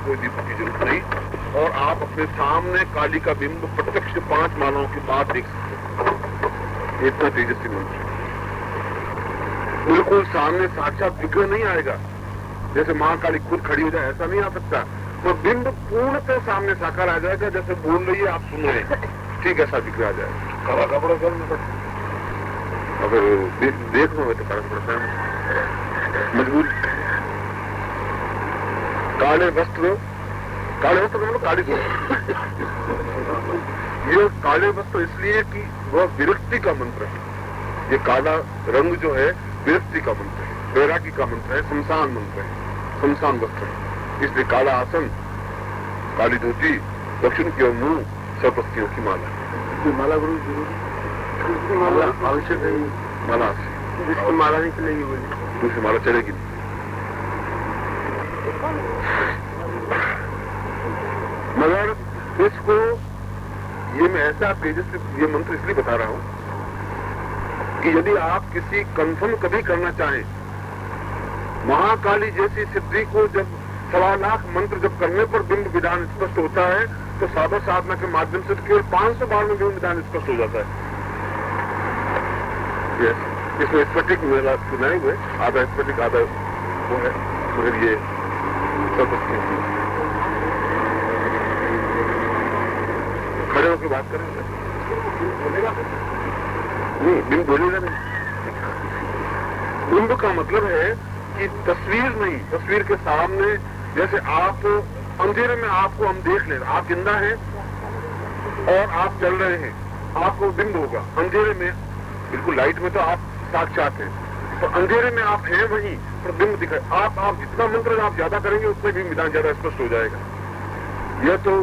कोई दीपक की जरूरत नहीं, और आप अपने सामने काली का बिंब प्रत्यक्ष 5 मालाओं के बाद देख सकते हैं। इतना तेजस्वी मंत्र, बिल्कुल सामने साक्षात विग्रह नहीं आएगा, जैसे मां काली खुद खड़ी हो जाए ऐसा नहीं आ सकता। तो बिंब पूर्णतः सामने साकार आ जाएगा, जैसे बोल रही है आप सुन रहे हैं, ठीक ऐसा विग्रह आ जाएगा। कड़ा कपड़ा करना पड़ता, अगर देखना हो तो करना पड़ता है मजबूर। काले वस्त्र मतलब काली ये काले वस्त्र इसलिए कि वह विरक्ति का मंत्र है। ये काला रंग जो है विरक्ति का मंत्र है, बैरागी का मंत्र है, शमशान मंत्र है, शमशान वस्त्र है। इसलिए काला आसन, काली धोती, दक्षिण की ओर मुंह, सरपस्तियों की माला। माला गुरु माला आवश्यक है, माला जिसकी माला नहीं चलेगी बोली दूसरी माला चलेगी नहीं। मगर इसको ये मैं ऐसा तेजस्वी ये मंत्र इसलिए बता रहा हूं कि यदि आप किसी कंफर्म कभी करना चाहें, महाकाली जैसी सिद्धि को जब 1.25 लाख मंत्र जब करने पर बिंब विधान स्पष्ट होता है, तो साधक साधना के माध्यम से केवल 500 बार में बिंब विधान स्पष्ट हो जाता है। इसमें स्फटिक मेरा सुनाए हुए, आधा स्फटिक आधा वो है, मगर ये सब खड़े होकर बात करेंगे, बोलेगा नहीं, बिंब बोलेगा नहीं। बिंब का मतलब है कि तस्वीर नहीं, तस्वीर के सामने, जैसे आप अंधेरे में आपको हम देख लें, आप जिंदा हैं और आप चल रहे हैं, आपको बिंब होगा। अंधेरे में बिल्कुल लाइट में तो आप साक्षात हैं, तो अंधेरे में आप हैं वहीं पर बिंब दिखाए। आप जितना मंत्र आप ज्यादा करेंगे उतने भी विधान ज्यादा स्पष्ट हो जाएगा। यह तो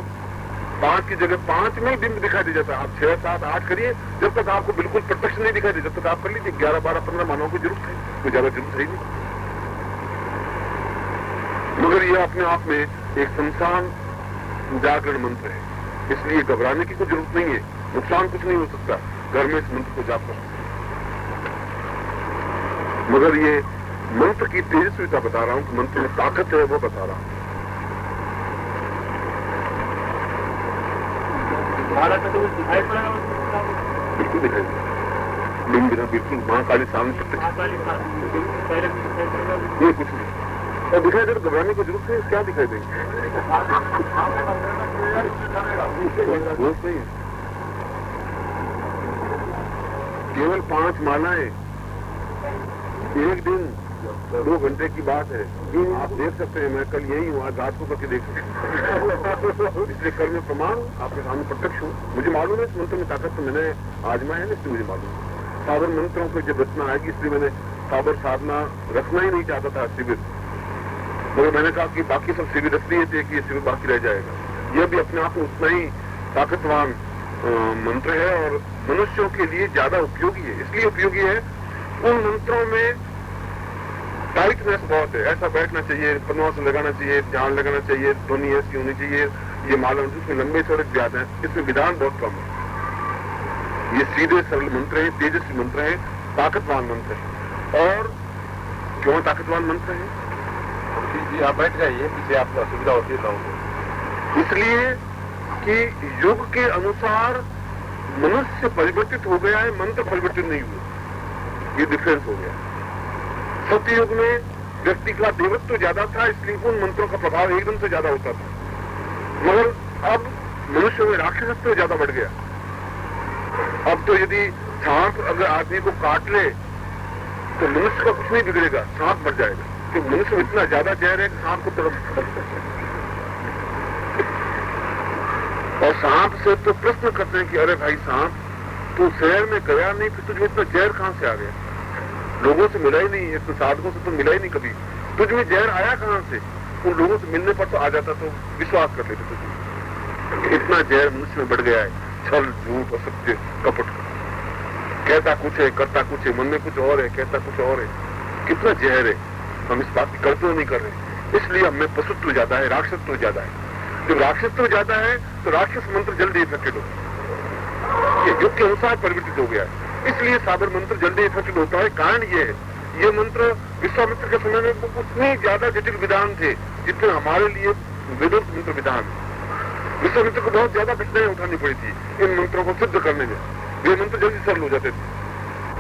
5 की जगह 5 में ही बिंब दिखाई दे जाता है। आप 6, 7, 8 करिए, जब तक आपको बिल्कुल प्रत्यक्ष नहीं दिखाई दे, जब तक आप कर लीजिए। 11, 12, 15 मानव की जरूरत है, कोई ज्यादा जरूरत है नहीं। मगर यह अपने आप में एक शमशान जागरण मंत्र है, इसलिए घबराने की कोई जरूरत नहीं है। नुकसान कुछ नहीं हो सकता, घर में इस मंत्र को जाप कर सकते। मगर ये मंत्र की तेजस्विता बता रहा हूं कि मंत्र में ताकत है, वो बता रहा हूं। बिल्कुल दिखाई दे, बिंब बिना बिल्कुल मां काली सामने प्रत्यक्ष, ये कुछ नहीं और दिखाई दे। तो घबराने की जरूरत है, क्या दिखाई देंगे? केवल 5 मालाएं, एक दिन 2 घंटे की बात है। आप देख सकते हैं, मैं कल यही हूँ, आज रात को करके देख सकते हैं। इसलिए कल में प्रमाण आपके सामने प्रत्यक्ष हूँ। मुझे मालूम है इस मंत्र में ताकत, तो मैंने आजमाया है, इसलिए मुझे मालूम है। साबर मंत्रों को जब रचना आएगी, इसलिए मैंने साबर साधना रखना ही नहीं चाहता था शिविर, मगर मैंने कहा कि बाकी सब शिविर इसलिए थे कि ये शिविर बाकी रह जाएगा। यह भी अपने आप में उतना ही ताकतवान मंत्र है और मनुष्यों के लिए ज्यादा उपयोगी है। इसलिए उपयोगी है, उन मंत्रों में टाइटनेस बहुत है, ऐसा बैठना चाहिए, पन्नों से लगाना चाहिए, ध्यान लगाना चाहिए, ध्वनि ऐसी होनी चाहिए, ये माला इसमें लंबे चौड़े ज्यादा है, इसमें विधान बहुत कम है। ये सीधे सरल मंत्र है, तेजस्वी मंत्र है, ताकतवान मंत्र है। और क्यों ताकतवान मंत्र है? जी आप बैठ जाइए, पीछे आपको असुविधा होती है। इसलिए कि युग के अनुसार मनुष्य परिवर्तित हो गया है, मंत्र परिवर्तित नहीं हुए, ये डिफरेंस हो गया। सत्ययुग में व्यक्ति का देवत्व ज्यादा था, इसलिए उन मंत्रों का प्रभाव एकदम से ज्यादा होता था। मगर अब मनुष्य में राक्षसत्व ज्यादा बढ़ गया। अब तो यदि सांप अगर आदमी को काट ले तो मनुष्य का कुछ नहीं बिगड़ेगा, सांप मर जाएगा, क्योंकि मनुष्य में इतना ज्यादा जहर है कि सांप को तरफ। और सांप से तो प्रश्न करते हैं कि अरे भाई सांप, तू शहर में गया नहीं, फिर तुझे इतना जहर कहां से आ गया? लोगों से मिला ही नहीं, एक तो साधकों से तो मिला ही नहीं कभी, तुझ में जहर आया कहां से? उन लोगों से मिलने पर तो आ जाता, तो विश्वास कर लेते तुझे। इतना जहर मनुष्य में बढ़ गया है, छल, झूठ, असत्य, कपट, कहता कुछ है, करता कुछ है, मन में कुछ और है, कहता कुछ और है। कितना जहर है, हम इस बात की कल्पना नहीं कर रहे। इसलिए हमें पशुत्व ज्यादा है, राक्षसत्व ज्यादा है। जब राक्षसत्व ज्यादा है तो राक्षस मंत्र जल्दी इफेक्टेड हो, ये युग के अनुसार परिवर्तित हो गया है, इसलिए साबर मंत्र जल्दी इफेक्टेड होता है। कारण ये है, ये मंत्र विश्वामित्र के समय में उतने ज्यादा जटिल विधान थे जितने हमारे लिए विद्युत मंत्र विधान। विश्वामित्र को बहुत ज्यादा कठिनाई उठानी पड़ी थी इन मंत्रों को सिद्ध करने में। ये मंत्र जल्दी सरल हो जाते थे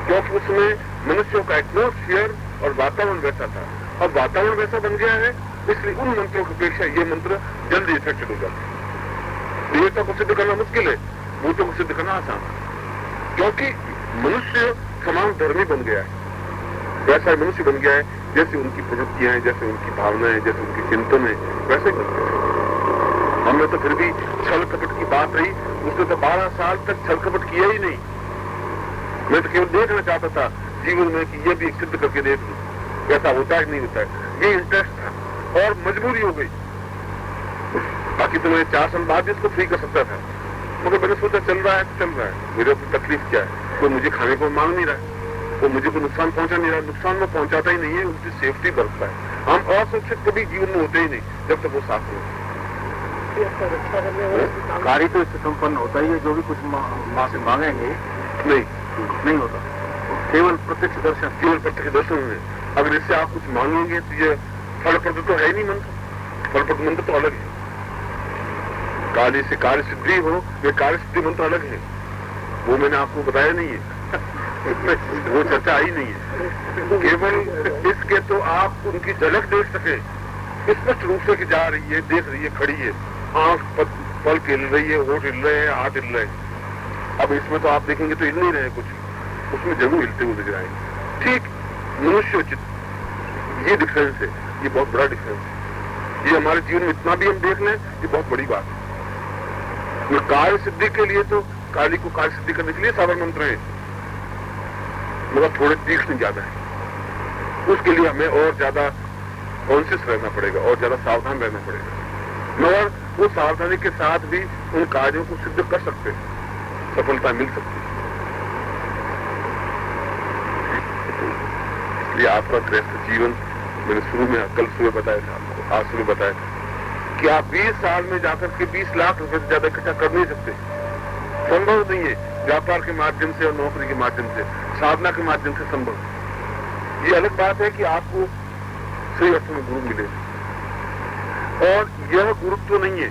क्योंकि उसमें मनुष्यों का एटमॉस्फियर और वातावरण वैसा था। अब वातावरण वैसा बन गया है, इसलिए उन मंत्रों की अपेक्षा ये मंत्र जल्दी इफेक्टेड हो जाते हैं। देवता को सिद्ध करना मुश्किल है, भूतों को सिद्ध करना आसान है, क्योंकि मनुष्य समान धर्मी बन गया है। वैसा मनुष्य बन गया है जैसे उनकी प्रवृत्तियां हैं, जैसे उनकी भावनाएं, जैसे उनके चिंतन है, वैसे ही बनते हैं। हमने तो फिर भी छल कपट की बात रही, उसने तो 12 साल तक छल कपट किया ही नहीं। मैं तो केवल देखना चाहता था जीवन में कि ये भी सिद्ध करके देख लूं कैसा होता है नहीं होता है, ये इंटरेस्ट था और मजबूरी हो गई। बाकी तो मैं 4 साल बाद इसको फ्री कर सकता था, मगर मैंने सोचा चल रहा है तो चल रहा है, मेरे ऊपर तकलीफ क्या है, कोई मुझे खाने को मांग नहीं रहा है, वो मुझे कोई नुकसान पहुंचा नहीं रहा, नुकसान में पहुंचाता ही नहीं है, उसकी सेफ्टी बरतता है। हम असुरक्षित कभी जीवन में होते ही नहीं जब तक वो साथ में। कार्य तो इससे संपन्न होता ही है, जो भी कुछ माँ से मांगेंगे नहीं होता, केवल प्रत्यक्ष दर्शन, केवल प्रत्यक्ष दर्शन है। अगर इससे आप कुछ मांगेंगे तो ये फलप्रद तो है ही नहीं मंत्र, फलप्रद मंत्र तो अलग है। कार्य से कार्य सिद्धि हो, ये कार्य सिद्धि मंत्र अलग है, वो मैंने आपको बताया नहीं है वो चर्चा आई नहीं है। केवल इसके तो आप उनकी झलक देख सके स्पष्ट रूप से कि जा रही है, देख रही है, खड़ी है, आंख पल हिल रही है, होठ हिल रहे हैं, हाथ हिल रहे हैं। अब इसमें तो आप देखेंगे तो हिल नहीं रहे कुछ, उसमें जरूर हिलते हुए दिख रहा है। ठीक मनुष्योचित ये डिफरेंस है, ये बहुत बड़ा डिफरेंस है। ये हमारे जीवन में इतना भी हम देख लें, ये बहुत बड़ी बात है। कार्य सिद्धि के लिए तो कार्य को कार्य सिद्धि करने के लिए साधारण मंत्र है, मगर थोड़े तीक्ष्ण ज्यादा है। उसके लिए हमें और ज्यादा कॉन्शियस रहना पड़ेगा और ज्यादा सावधान रहना पड़ेगा, मगर वो सावधानी के साथ भी उन कार्यों को सिद्ध कर सकते हैं, सफलता मिल सकती है। इसलिए आपका गृहस्थ जीवन, मैंने शुरू में कल सुबह बताया था आपको, आज सुबह बताया था कि आप 20 साल में जाकर के 20 लाख रुपए से ज्यादा इकट्ठा कर नहीं सकते, संभव नहीं है। व्यापार के माध्यम से और नौकरी के माध्यम से, साधना के माध्यम से संभव। ये अलग बात है कि आपको सही अर्थों में गुरु मिले, और यह गुरुत्व नहीं है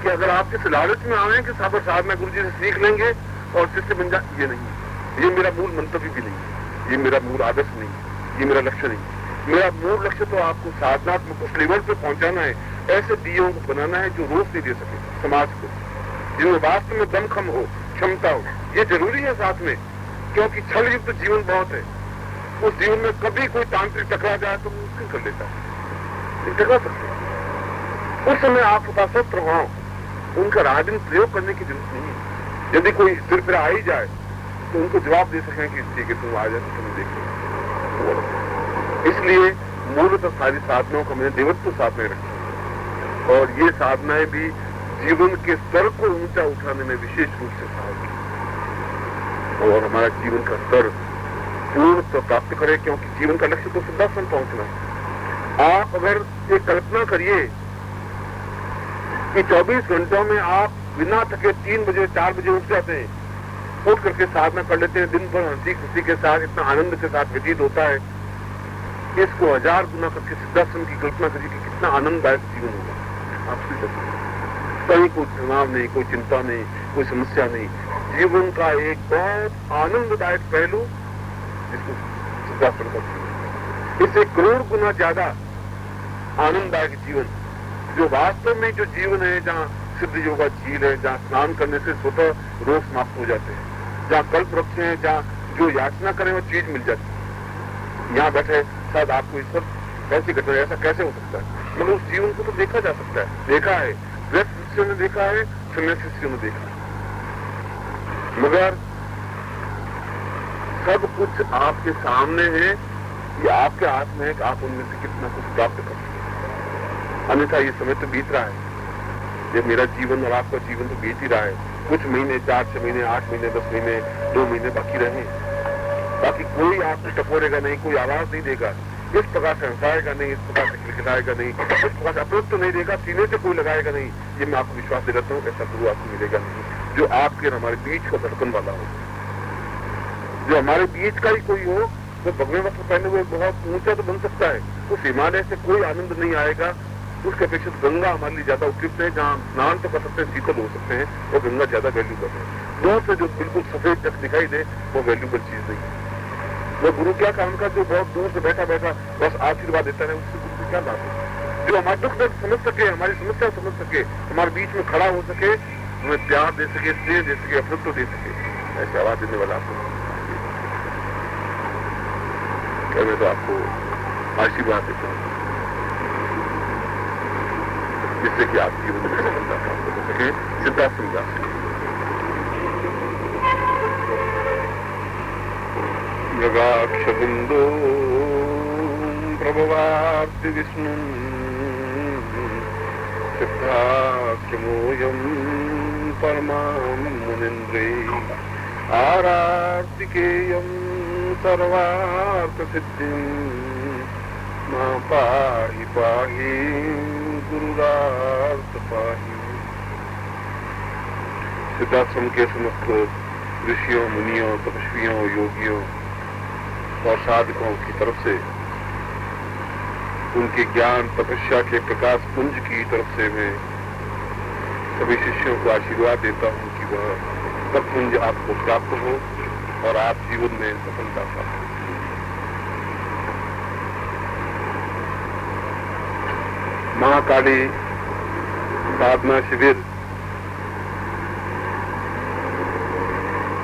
कि अगर आप किस लालच में आए कि साधना गुरु जी से सीख लेंगे और शिष्य बन जाए, ये नहीं है। ये मेरा मूल मंतव्य भी नहीं है, ये मेरा मूल आदर्श नहीं है, ये मेरा लक्ष्य नहीं है। मेरा मूल लक्ष्य तो आपको साधनात्मक उस लेवल पे पहुंचाना है, ऐसे दियों को बनाना है जो रोशनी दे सके समाज को, जिनमें वास्तव में दमखम हो, क्षमता हो। ये जरूरी है साथ में, क्योंकि छल युक्त जीवन बहुत है। उस जीवन में कभी कोई तांत्रिक टकरा जाए तो मुश्किल कर लेता है, टकरा सकते हैं। उस समय आपके पास सब प्रभाव, उनका राजन प्रयोग करने की जरूरत नहीं है। यदि कोई सिर पर आ ही जाए तो उनको जवाब दे सकें कि ठीक है तुम आ जाए तो तुम देखो। इसलिए मूलतः सारी साधनाओं का मैंने देवत्व साथ में रखी, और ये साधनाएं भी जीवन के स्तर को ऊंचा उठाने में विशेष रूप से सहायक है, और हमारा जीवन का स्तर पूर्णतः प्राप्त करे, क्योंकि जीवन का लक्ष्य तो सिद्धासन पहुंचना है। आप अगर एक कल्पना करिए कि 24 घंटों में आप बिना थके 3 बजे 4 बजे उठ जाते हैं, उठ करके साधना कर लेते हैं, दिन भर हंसी खुशी के साथ, इतना आनंद के साथ व्यतीत होता है। इसको 1000 गुना करके सिद्धासन की कल्पना करिए कि कितना आनंददायक जीवन होगा। आप सोच सकते हैं, कहीं कोई तनाव नहीं, कोई चिंता नहीं, कोई समस्या नहीं, जीवन का एक बहुत आनंददायक पहलू जिसको सिद्धासन कहते हैं। इससे करोड़ गुना ज्यादा आनंददायक जीवन, जो वास्तव में जो जीवन है, जहाँ सिद्ध योगा झील है, जहाँ स्नान करने से स्वतः रोग समाप्त हो जाते हैं, जहाँ कल्प वृक्ष है, जहाँ जो याचना करें वो चीज मिल जाती है। यहाँ बैठे शायद आपको इस पर कैसी घटना, ऐसा कैसे हो सकता है, मतलब उस जीवन को तो देखा जा सकता है, देखा है, गृहस्थ शिष्यों ने देखा है, सन्यासी शिष्यों ने देखा है, मगर सब कुछ आपके सामने है, ये आपके हाथ में है कि आप उनमें से कितना कुछ प्राप्त कर सकते। अन्यथा ये समय तो बीत रहा है, ये मेरा जीवन और आपका जीवन तो बीत ही रहा है। कुछ महीने, 4-6 महीने, 8 महीने, 10 महीने, 2 महीने बाकी रहे, बाकी कोई आपको टपोरेगा नहीं, कोई आवाज नहीं देगा, इस प्रकार से हंसाएगा नहीं, इस प्रकार से खिलखिलाएगा नहीं, इस प्रकार से अपरोक्त तो नहीं देगा, सीने से कोई लगाएगा नहीं। ये मैं आपको विश्वास दे देता हूँ, ऐसा गुरु आपको मिलेगा नहीं जो आपके और हमारे बीच का धड़कन वाला हो, जो हमारे बीच का ही कोई हो। तो भगवे वस्त्र पहने हुए बहुत ऊंचा तो बन सकता है, उस हिमालय से कोई आनंद नहीं आएगा उसके अपेक्षा गंगा हमारे लिए ज्यादा उपयुक्त है, जहाँ स्नान तो कर सकते हैं, शीतल हो सकते हैं, और गंगा ज्यादा वैल्यूबल है। दूर से जो बिल्कुल सफेद जग दिखाई दे वो वैल्यूबल चीज नहीं है। वो गुरु क्या काम का, जो बहुत दूर से बैठा बैठा बस आशीर्वाद देता है, उससे गुरु की क्या बात है? जो हमारा दुख दर्द समझ सके, हमारी समस्या समझ सके, हमारे बीच में खड़ा हो सके, हमें प्यार दे सके, स्नेह दे सके, अपनत्व दे सके, ऐसे आवाज देने वाला आपको क्या, मैं तो आपको आशीर्वाद देता हूँ जिससे कि आप जीवन में सफलता प्राप्त कर सके। सिद्धार्थ समदास मृगाक्षबिंदो प्रभवार्ति विष्णु सिद्धाख्यमोऽयं परमां मुनीन्द्रे आरार्तिकेयं सर्वार्थसिद्धिं मां पाहि पाहि गुरुरार्थ पाहि। सिद्धाश्रम के समस्त ऋषियों, मुनियों, तपस्वियों, योगियों और साधकों की तरफ से, उनके ज्ञान तपस्या के प्रकाश पुंज की तरफ से मैं सभी शिष्यों को आशीर्वाद देता हूं कि वह सब पुंज आपको प्राप्त हो और आप जीवन में सफलता प्राप्त हो। महाकाली साधना शिविर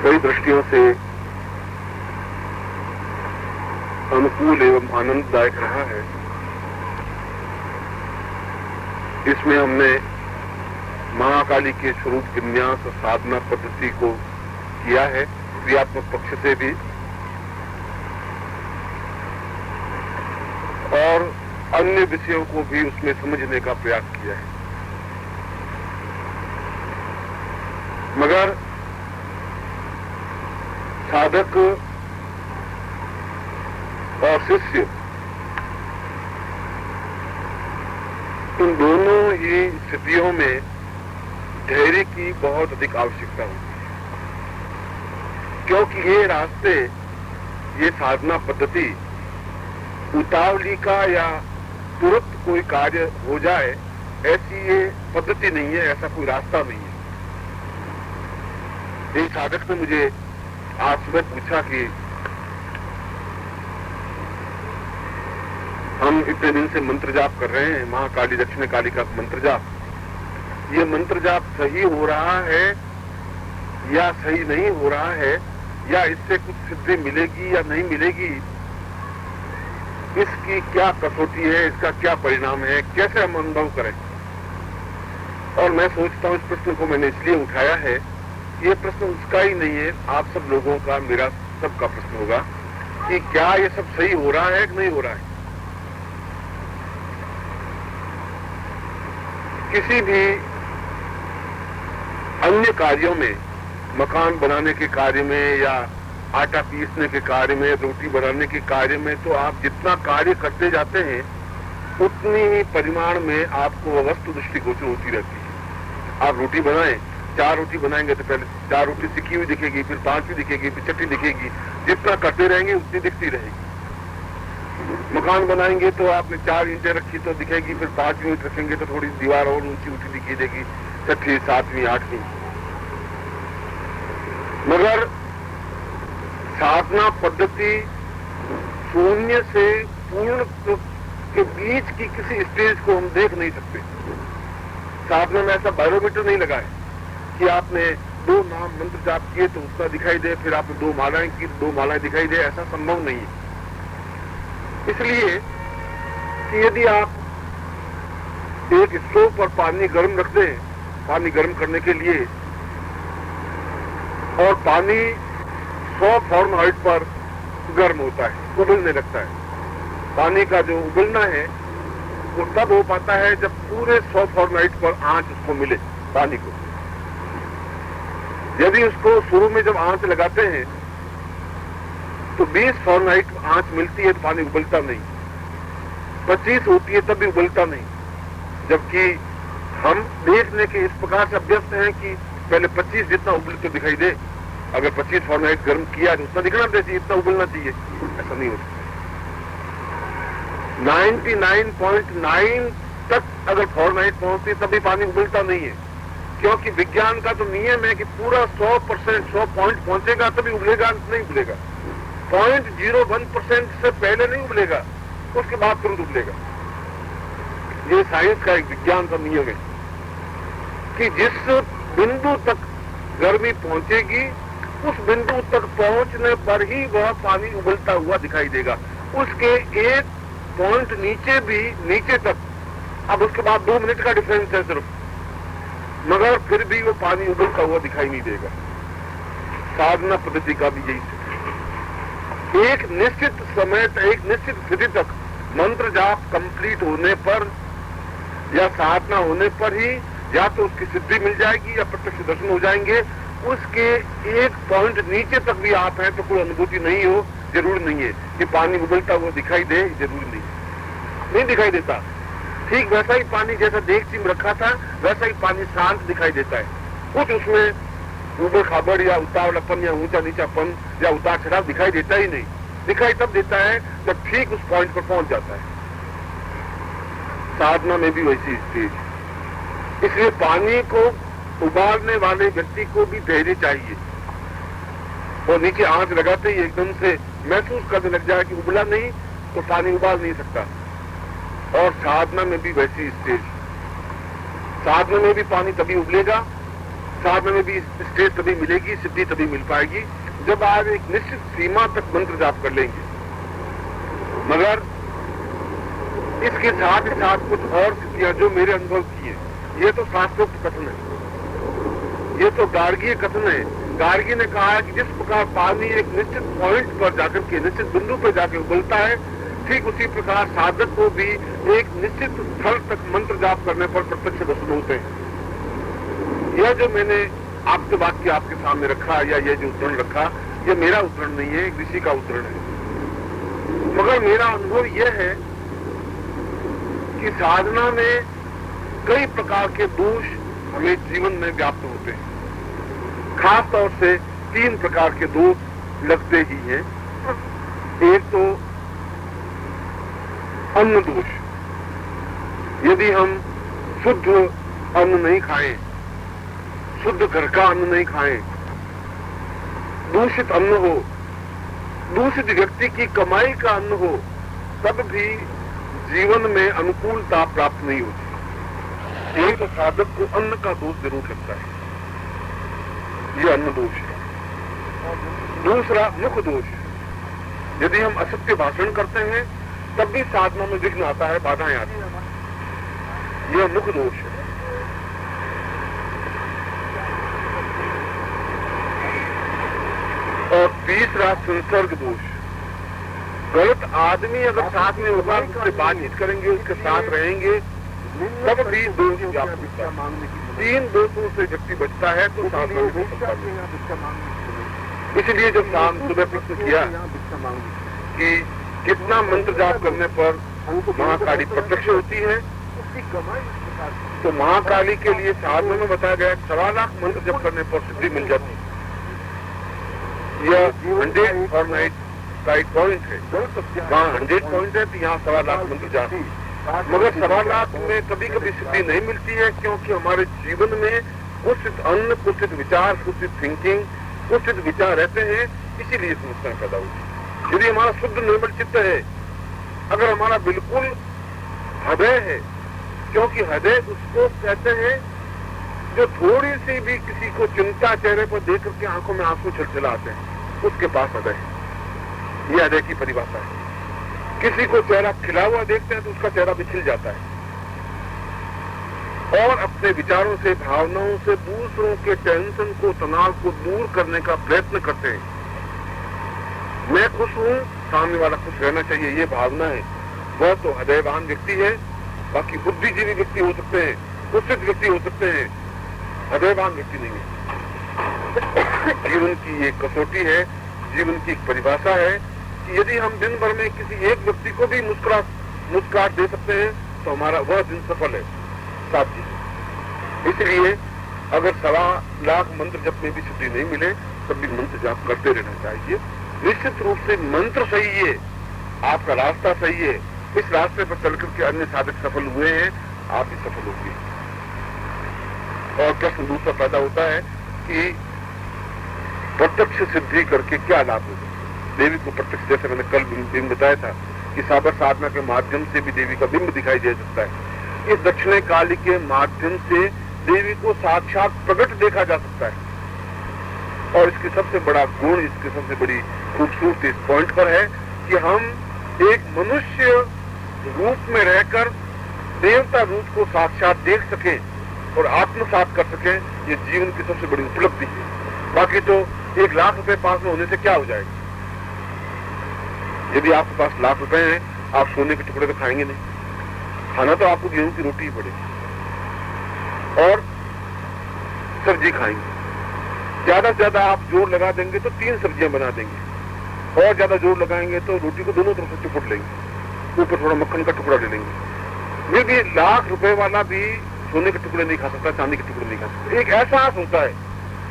कई दृष्टियों से अनुकूल एवं आनंददायक रहा है। इसमें हमने महाकाली के स्वरूप विन्यास साधना पद्धति को किया है, क्रियात्मक पक्ष से भी और अन्य विषयों को भी उसमें समझने का प्रयास किया है। मगर साधक और शिष्य इन दोनों ही स्थितियों में धैर्य की बहुत अधिक आवश्यकता होती है, क्योंकि ये रास्ते, ये साधना पद्धति उतावली का या तुरंत कोई कार्य हो जाए ऐसी ये पद्धति नहीं है, ऐसा कोई रास्ता नहीं है। एक साधक ने मुझे आज सुबह पूछा कि हम इतने दिन से मंत्र जाप कर रहे हैं, महाकाली दक्षिण काली का मंत्र जाप, ये मंत्र जाप सही हो रहा है या सही नहीं हो रहा है, या इससे कुछ सिद्धि मिलेगी या नहीं मिलेगी, इसकी क्या कसौटी है, इसका क्या परिणाम है, कैसे हम अनुभव करें। और मैं सोचता हूं इस प्रश्न को मैंने इसलिए उठाया है, ये प्रश्न उसका ही नहीं है, आप सब लोगों का, मेरा सबका प्रश्न होगा कि क्या ये सब सही हो रहा है कि नहीं हो रहा है। किसी भी अन्य कार्यों में, मकान बनाने के कार्य में या आटा पीसने के कार्य में, रोटी बनाने के कार्य में, तो आप जितना कार्य करते जाते हैं उतनी ही परिमाण में आपको वस्तु दृष्टिगोचर होती रहती है। आप रोटी बनाएं, 4 रोटी बनाएंगे तो पहले 4 रोटी सिकी हुई दिखेगी, फिर 5वीं दिखेगी, फिर 6वीं दिखेगी, जितना करते रहेंगे उतनी दिखती रहेगी। मकान बनाएंगे तो आपने 4 ईंटें रखी तो दिखेगी, फिर 5वीं ईंट रखेंगे तो थोड़ी दीवार और ऊंची ऊंची दिखाई देगी, 6वीं, 7वीं, 8वीं। मगर साधना पद्धति शून्य से पूर्ण के बीच की किसी स्टेज को हम देख नहीं सकते। साधना में ऐसा बैरोमीटर नहीं लगा है कि आपने 2 नाम मंत्र जाप किए तो उसका दिखाई दे, फिर आपने 2 मालाएं की, 2 मालाएं दिखाई दे, ऐसा संभव नहीं है। इसलिए कि यदि आप एक स्टोव पर पानी गर्म रख दें, पानी गर्म करने के लिए, और पानी 100 फ़ारेनहाइट पर गर्म होता है, उबलने लगता है। पानी का जो उबलना है वो तब हो पाता है जब पूरे 100 फ़ारेनहाइट पर आंच उसको मिले, पानी को। यदि उसको शुरू में जब आंच लगाते हैं तो 20 फ़ारेनहाइट आंच मिलती है तो पानी उबलता नहीं, 25 होती है तब भी उबलता नहीं। जबकि हम देखने के इस प्रकार से अभ्यस्त हैं कि पहले 25 जितना उबल तो दिखाई दे, अगर 25 फ़ारेनहाइट गर्म किया तो उतना दिखना चाहिए, इतना उबलना चाहिए, ऐसा नहीं हो सकता। 99.9 तक अगर फॉरनाइट पहुंचती तभी पानी उबलता नहीं है, क्योंकि विज्ञान का तो नियम है कि पूरा 100% 100 पॉइंट पहुंचेगा तभी उबलेगा, नहीं उबलेगा। 0.01% से पहले नहीं उबलेगा, उसके बाद तुरंत उबलेगा। ये साइंस का एक विज्ञान का नियम है कि जिस बिंदु तक गर्मी पहुंचेगी उस बिंदु तक पहुंचने पर ही वह पानी उबलता हुआ दिखाई देगा। उसके एक पॉइंट नीचे भी, नीचे तक, अब उसके बाद 2 मिनट का डिफरेंस है सिर्फ, मगर फिर भी वो पानी उबलता हुआ दिखाई नहीं देगा। साधना पद्धति का भी यही है। एक निश्चित समय, एक निश्चित स्थिति तक मंत्र जाप कंप्लीट होने पर या साधना होने पर ही या तो उसकी सिद्धि मिल जाएगी या प्रत्यक्ष दर्शन हो जाएंगे। उसके एक पॉइंट नीचे तक भी आप हैं तो कोई अनुभूति नहीं हो, जरूर नहीं है कि पानी उबलता हुआ दिखाई दे, जरूर नहीं दिखाई देता। ठीक वैसा ही पानी जैसा देगची में रखा था वैसा ही पानी शांत दिखाई देता है, कुछ उसमें ऊबड़ खाबड़ या उतावलापन या ऊंचा नीचापन या उतार चढ़ाव दिखाई देता ही नहीं। दिखाई तब देता है जब ठीक उस पॉइंट पर पहुंच जाता है। साधना में भी वैसी स्टेज। इसलिए पानी को उबालने वाले व्यक्ति को भी धैर्य चाहिए, और नीचे आंच लगाते ही एकदम से महसूस करने लग जाए कि उबला नहीं तो पानी उबाल नहीं सकता। और साधना में भी वैसी स्टेज। साधना में भी पानी तभी उबलेगा, साधना में भी स्टेज तभी मिलेगी, सिद्धि तभी मिल पाएगी जब आप एक निश्चित सीमा तक मंत्र जाप कर लेंगे। मगर इसके साथ ही साथ कुछ और स्थितियां जो मेरे अनुभव की है, ये तो शास्त्रोक्त कथन है, ये तो गार्गीय कथन है। गार्गी ने कहा है कि जिस प्रकार पानी एक निश्चित पॉइंट पर जाकर के, निश्चित बिंदु पर जाकर उबलता है, ठीक उसी प्रकार साधक को भी एक निश्चित स्थल तक मंत्र जाप करने पर प्रत्यक्ष दर्शन होते हैं। यह जो मैंने आपके वाक्य आपके सामने रखा या यह जो उदाहरण रखा, यह मेरा उदाहरण नहीं है, एक ऋषि का उदाहरण है। मगर मेरा अनुभव यह है कि साधना में कई प्रकार के दोष हमें जीवन में व्याप्त होते हैं। खास तौर से 3 प्रकार के दोष लगते ही हैं। एक तो अन्न दोष। यदि हम शुद्ध अन्न नहीं खाएं, शुद्ध घर का अन्न नहीं खाएं, दूषित अन्न हो, दूषित व्यक्ति की कमाई का अन्न हो, तब भी जीवन में अनुकूलता प्राप्त नहीं होती। एक तो साधक को अन्न का दोष जरूर लगता है, यह अन्न दोष है। दूसरा मुख दोष। यदि हम असत्य भाषण करते हैं तब भी साधना में विघ्न आता है, बाधाएं आती हैं, यह मुख दोष है। और तीसरा संसर्ग दोष। गलत आदमी अगर साथ में होगा, उससे बातचीत करेंगे, उसके साथ रहेंगे, तब भी दोष व्याप्त होता है। 3 दोषों से व्यक्ति बचता है तो साधना हो सकता है। इसलिए जब शाम सुबह प्रश्न किया कि कितना मंत्र जाप करने पर महाकाली प्रत्यक्ष होती है, तो महाकाली के लिए साधना में बताया गया 1.25 लाख मंत्र जप करने पर सिद्धि मिल जाती है। यह 100 फॉरनाइट राइट पॉइंट है। वहाँ 100 पॉइंट है तो यहाँ 1.25 लाख मंत्र जाप। मगर 1.25 लाख में कभी कभी सिद्धि नहीं मिलती है, क्योंकि हमारे जीवन में कुछ अन्न, कुछ विचार, कुछ थिंकिंग, कुछ विचार रहते हैं, इसीलिए समस्या पैदा होती है। यदि हमारा शुद्ध निर्मल चित्त है, अगर हमारा बिल्कुल हृदय है, क्योंकि हृदय उसको कहते हैं जो थोड़ी सी भी किसी को चिंता चेहरे पर देख करके आंखों में आंसू छलछलाते हैं, उसके पास हृदय है। यह हृदय की परिभाषा है। किसी को चेहरा खिला हुआ देखते हैं तो उसका चेहरा भी खिल जाता है, और अपने विचारों से, भावनाओं से दूसरों के टेंशन को, तनाव को दूर करने का प्रयत्न करते हैं। मैं खुश हूं, सामने वाला खुश रहना चाहिए, ये भावना है। वह तो हृदयवान व्यक्ति है। बाकी बुद्धिजीवी व्यक्ति हो सकते हैं, कुत्सित व्यक्ति हो सकते हैं, हृदयवान व्यक्ति नहीं है। जीवन की एक कसौटी है, जीवन की एक परिभाषा है कि यदि हम दिन भर में किसी एक व्यक्ति को भी मुस्कुराहट दे सकते हैं तो हमारा वह दिन सफल है। साथ ही इसलिए अगर 1.25 लाख मंत्र जप में भी सिद्धि नहीं मिले तब भी मंत्र जाप करते रहना चाहिए। निश्चित रूप से मंत्र सही है, आपका रास्ता सही है, इस रास्ते पर चलकर के अन्य साधक सफल हुए हैं, आप भी सफल होंगे। और प्रश्न दूसरा पैदा होता है कि प्रत्यक्ष सिद्धि करके क्या लाभ होगा? देवी को प्रत्यक्ष, जैसे मैंने कल बिंब बताया था कि साबर साधना के माध्यम से भी देवी का बिंब दिखाई दे सकता है। इस दक्षिणे काली के माध्यम से देवी को साक्षात प्रकट देखा जा सकता है। और इसकी सबसे बड़ा गुण, इसकी सबसे बड़ी खूबसूरती इस पॉइंट पर है कि हम एक मनुष्य रूप में रहकर देवता रूप को साक्षात देख सकें और आत्मसात कर सकें। ये जीवन की सबसे बड़ी उपलब्धि है। बाकी तो 1 लाख रुपए पास में होने से क्या हो जाएगा? यदि आपके पास लाख रुपए हैं, आप सोने के टुकड़े तो खाएंगे नहीं, खाना तो आपको गेहूं की रोटी ही पड़ेगी और सब्जी खाएंगे। ज्यादा से ज्यादा आप जोर लगा देंगे तो 3 सब्जियां बना देंगे, और ज्यादा जोर लगाएंगे तो रोटी को दोनों तरफ से चिपट लेंगे, ऊपर थोड़ा मक्खन का टुकड़ा ले लेंगे। ये भी लाख रुपए वाला भी सोने के टुकड़े नहीं खा सकता, चांदी के टुकड़े नहीं खा सकता। एक एहसास होता है,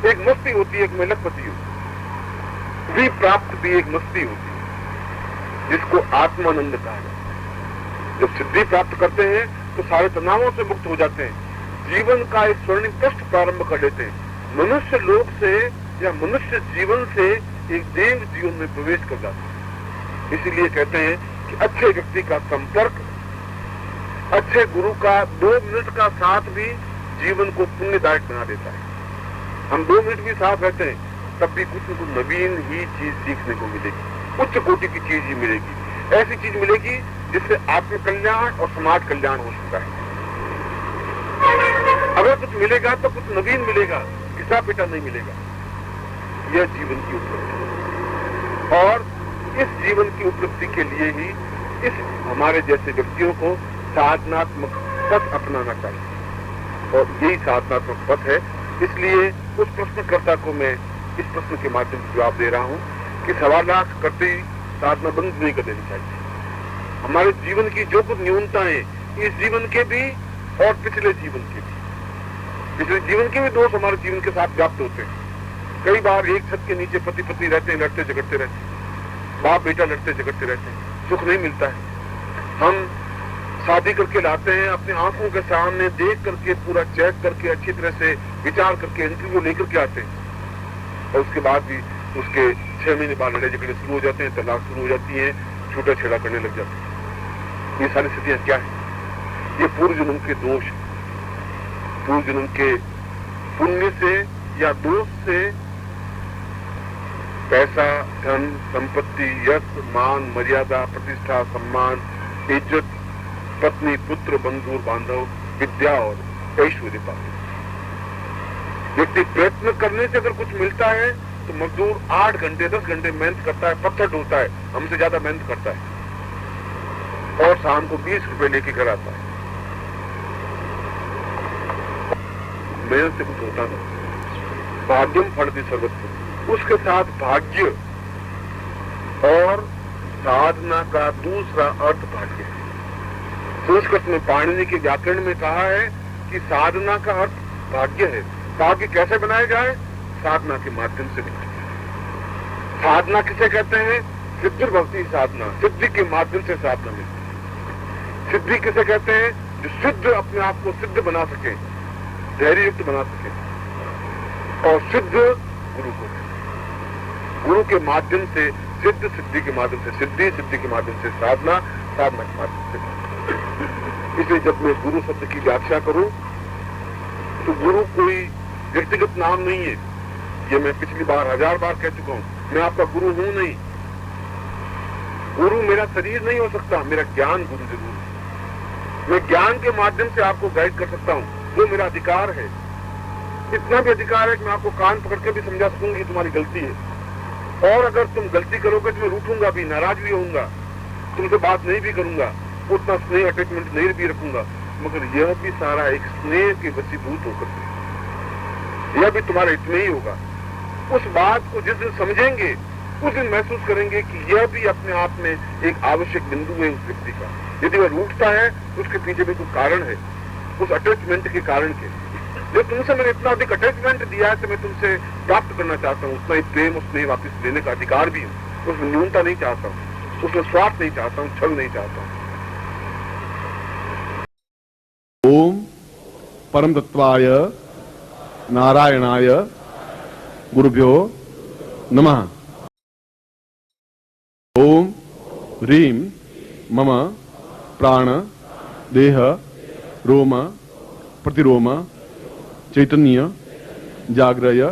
एक मस्ती होती है, एक मेलकपति होती है, प्राप्त भी एक मस्ती होती है जिसको आत्मानंद कहा जाता है। जब सिद्धि प्राप्त करते हैं तो सारे तनावों से मुक्त हो जाते हैं, जीवन का एक स्वर्णिम पृष्ठ प्रारंभ कर लेते हैं, मनुष्य लोक से या मनुष्य जीवन से एक देव जीवन में प्रवेश कर जाते हैं। इसीलिए कहते हैं कि अच्छे व्यक्ति का संपर्क, अच्छे गुरु का 2 मिनट का साथ भी जीवन को पुण्यदायक बना देता है। हम 2 मिनट भी साथ रहते हैं तब भी कुछ न कुछ नवीन ही चीज सीखने को मिलेगी, उच्च कोटि की चीज ही मिलेगी, ऐसी चीज मिलेगी जिससे आत्म कल्याण और समाज कल्याण हो सकता है। अगर कुछ मिलेगा तो कुछ नवीन मिलेगा, घिसा पिटा नहीं मिलेगा। यह जीवन की उपलब्धि है और इस जीवन की उपलब्धि के लिए ही इस हमारे जैसे व्यक्तियों को साधनात्मक पथ अपनाना चाहिए और यही साधनात्मक पथ है। इसलिए उस प्रश्नकर्ता को मैं इस प्रश्न के माध्यम से जवाब दे रहा हूं कि 1.25 लाख करते ही साधना बंद नहीं कर देनी चाहिए। हमारे जीवन की जो कुछ न्यूनताएं, इस जीवन के भी और पिछले जीवन के भी, पिछले जीवन के भी दोष हमारे जीवन के साथ व्याप्त होते हैं। कई बार एक छत के नीचे पति पत्नी रहते हैं, लड़ते झगड़ते रहते हैं, बाप बेटा लड़ते झगड़ते रहते हैं, सुख नहीं मिलता है। हम शादी करके लाते हैं, अपनी आंखों के सामने देख करके, पूरा चेक करके, अच्छी तरह से विचार करके इंटरव्यू लेकर के आते हैं और उसके बाद भी उसके 6 महीने बाद लड़ाई झगड़े शुरू हो जाते हैं, तलाक शुरू हो जाती है, छूटा छेड़ा करने लग जाते हैं। ये सारी स्थितियां क्या है? ये पूर्व जन्म के दोष, पूर्व जन्म के पुण्य से या दोष से पैसा, धन, संपत्ति, यश, मान, मर्यादा, प्रतिष्ठा, सम्मान, इज्जत, पत्नी, पुत्र, बंधु, बांधव, विद्या और ऐश्वर्य पाते। व्यक्ति प्रयत्न करने से अगर कुछ मिलता है तो मजदूर 8 घंटे 10 घंटे मेहनत करता है, पत्थर ढोता है, हमसे ज्यादा मेहनत करता है और शाम को 20 रुपए लेके घर आता है। मेहनत से कुछ होता नहीं। भाग्यम फलति सर्वत्र, उसके साथ भाग्य और साधना का दूसरा अर्थ भाग्य है। संस्कृत में पाणिनि के व्याकरण में कहा है कि साधना का अर्थ भाग्य है। भाग्य कैसे बनाया जाए? साधना के माध्यम से बनाया जाए। साधना किसे कहते हैं? सिद्धि भक्ति साधना, सिद्धि के माध्यम से साधना मिलती है। सिद्धि किसे कहते हैं? जो सिद्ध, अपने आप को सिद्ध बना सके, धैर्य युक्त बना सके। और सिद्ध गुरु को, गुरु के माध्यम से सिद्ध, सिद्धि के माध्यम से सिद्धि, सिद्धि के माध्यम से साधना, साधना के माध्यम से। इसलिए जब मैं गुरु शब्द की व्याख्या करूं तो गुरु कोई व्यक्तिगत नाम नहीं है। ये मैं पिछली बार 1000 बार कह चुका हूं। मैं आपका गुरु हूं नहीं। गुरु मेरा शरीर नहीं हो सकता, मेरा ज्ञान गुरु जरूर है। मैं ज्ञान के माध्यम से आपको गाइड कर सकता हूं, वो मेरा अधिकार है। इतना भी अधिकार है कि मैं आपको कान पकड़ के भी समझा सकूंगी तुम्हारी गलती है, और अगर तुम गलती करोगे तो मैं रूठूंगा भी, नाराज भी होऊंगा, तुमसे बात नहीं भी करूंगा, उतना स्नेह अटैचमेंट नहीं भी रखूंगा, मगर यह भी सारा एक स्नेह के वशीभूत होकर के, यह भी तुम्हारा इतना ही होगा। उस बात को जिस दिन समझेंगे उस दिन महसूस करेंगे कि यह भी अपने आप में एक आवश्यक बिंदु है उस व्यक्ति का। यदि वह रूठता है उसके पीछे भी कोई कारण है, उस अटैचमेंट के कारण के। जो तुमसे मैंने इतना अधिक अटैचमेंट दिया है तो मैं तुमसे प्राप्त करना चाहता हूँ उतना ही प्रेम, स्नेह वापिस लेने का अधिकार भी है। उसमें न्यूनता नहीं चाहता हूँ, उसमें स्वार्थ नहीं चाहता हूँ, छल नहीं चाहता हूँ। ओम परम तत्वाय नारायणाय गुरुभ्यो नमः। ओम ह्रीं मम प्राण देह रोम प्रतिरोम चैतन्य जाग्रय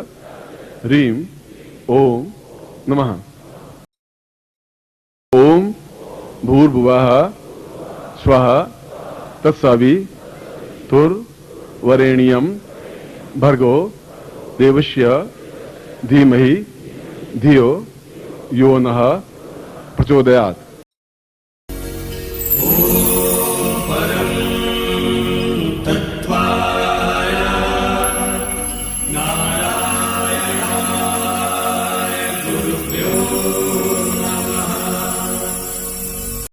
ह्रीं ओम नमः। ओम भूर्भुवः स्वः तत्सवितुर्वरेण्यं भर्गो देवस्य धीमहि धियो यो नः प्रचोदयात्।